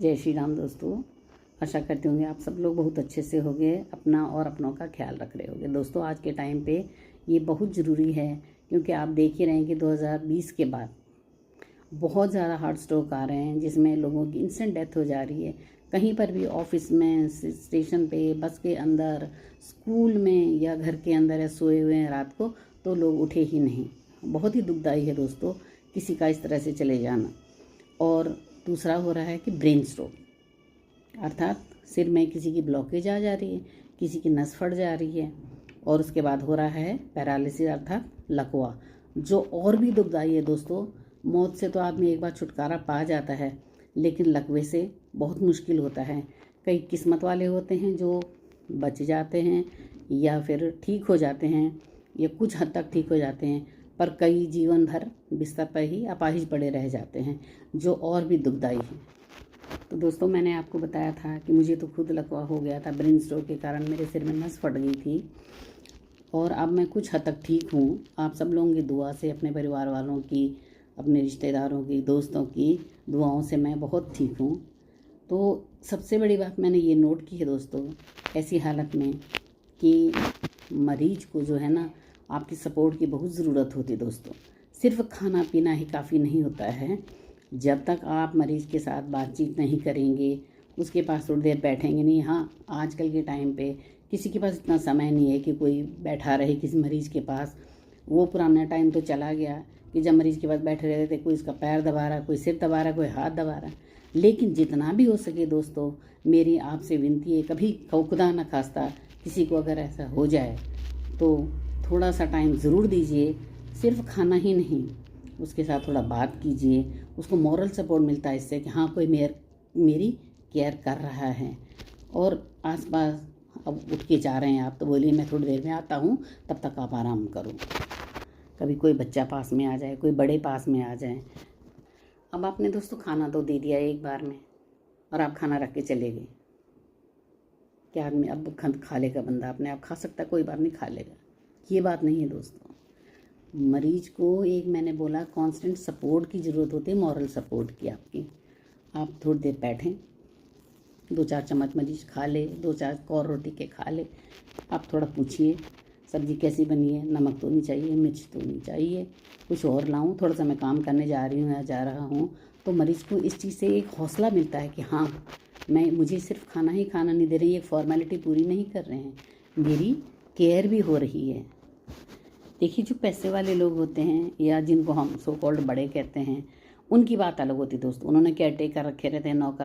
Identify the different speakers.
Speaker 1: जय श्री राम दोस्तों। आशा करती होंगे आप सब लोग बहुत अच्छे से होंगे, अपना और अपनों का ख्याल रख रहे होंगे। दोस्तों आज के टाइम पे ये बहुत ज़रूरी है, क्योंकि आप देख ही रहे हैं कि 2020 के बाद बहुत ज़्यादा हार्ट स्ट्रोक आ रहे हैं, जिसमें लोगों की इंस्टेंट डेथ हो जा रही है। कहीं पर भी, ऑफिस में, स्टेशन पे, बस के अंदर, स्कूल में या घर के अंदर या सोए हुए हैं रात को, तो लोग उठे ही नहीं। बहुत ही दुखदाई है दोस्तों किसी का इस तरह से चले जाना। और दूसरा हो रहा है कि ब्रेन स्ट्रोक, अर्थात सिर में किसी की ब्लॉकेज आ जा रही है, किसी की नस फट जा रही है। और उसके बाद हो रहा है पैरालिसिस अर्थात लकवा, जो और भी दुखदाई है दोस्तों। मौत से तो आदमी एक बार छुटकारा पा जाता है, लेकिन लकवे से बहुत मुश्किल होता है। कई किस्मत वाले होते हैं जो बच जाते हैं या फिर ठीक हो जाते हैं या कुछ हद तक ठीक हो जाते हैं, पर कई जीवन भर बिस्तर पर ही अपाहिज पड़े रह जाते हैं, जो और भी दुखदाई है। तो दोस्तों मैंने आपको बताया था कि मुझे तो खुद लकवा हो गया था, ब्रेन स्ट्रोक के कारण मेरे सिर में नस फट गई थी, और अब मैं कुछ हद तक ठीक हूँ। आप सब लोगों की दुआ से, अपने परिवार वालों की, अपने रिश्तेदारों की, दोस्तों की दुआओं से मैं बहुत ठीक हूँ। तो सबसे बड़ी बात मैंने ये नोट की है दोस्तों, ऐसी हालत में कि मरीज को जो है ना, आपकी सपोर्ट की बहुत ज़रूरत होती है दोस्तों। सिर्फ खाना पीना ही काफ़ी नहीं होता है। जब तक आप मरीज़ के साथ बातचीत नहीं करेंगे, उसके पास थोड़ी देर बैठेंगे नहीं। हाँ, आजकल के टाइम पे किसी के पास इतना समय नहीं है कि कोई बैठा रहे किसी मरीज़ के पास। वो पुराना टाइम तो चला गया कि जब मरीज़ के पास बैठे रहते थे, कोई इसका पैर दबा रहा, कोई सिर दबा रहा, कोई हाथ दबा रहा। लेकिन जितना भी हो सके दोस्तों, मेरी आपसे विनती है, कभी खुदा न खास्ता किसी को अगर ऐसा हो जाए तो थोड़ा सा टाइम ज़रूर दीजिए। सिर्फ खाना ही नहीं, उसके साथ थोड़ा बात कीजिए। उसको मॉरल सपोर्ट मिलता है इससे कि हाँ, कोई मेरी केयर कर रहा है। और आसपास अब उठ के जा रहे हैं आप, तो बोलिए मैं थोड़ी देर में आता हूँ, तब तक आप आराम करो। कभी कोई बच्चा पास में आ जाए, कोई बड़े पास में आ जाए। अब आपने दोस्तों खाना तो दे दिया एक बार में, और आप खाना रख के चले गए। क्या आदमी अब खा लेगा? बंदा अपने आप खा सकता है, कोई बात नहीं, खा लेगा। ये बात नहीं है दोस्तों। मरीज को एक, मैंने बोला, कांस्टेंट सपोर्ट की ज़रूरत होती है, मॉरल सपोर्ट की आपकी। आप थोड़ी देर बैठें, 2-4 चम्मच मरीज खा ले, 2-4 और रोटी के खा ले। आप थोड़ा पूछिए सब्ज़ी कैसी बनी है, नमक तो नहीं चाहिए, मिर्च तो नहीं चाहिए, कुछ और लाऊं, थोड़ा सा मैं काम करने जा रही हूँ या जा रहा हूँ। तो मरीज को इस चीज़ से एक हौसला मिलता है कि हाँ, मुझे सिर्फ खाना ही खाना नहीं दे रही, एक फॉर्मेलिटी पूरी नहीं कर रहे हैं, मेरी केयर भी हो रही है। देखिए, जो पैसे वाले लोग होते हैं या जिनको हम सो कॉल्ड बड़े कहते हैं, उनकी बात अलग होती है दोस्तों। उन्होंने केयर टेकर रखे रहते हैं, नौकर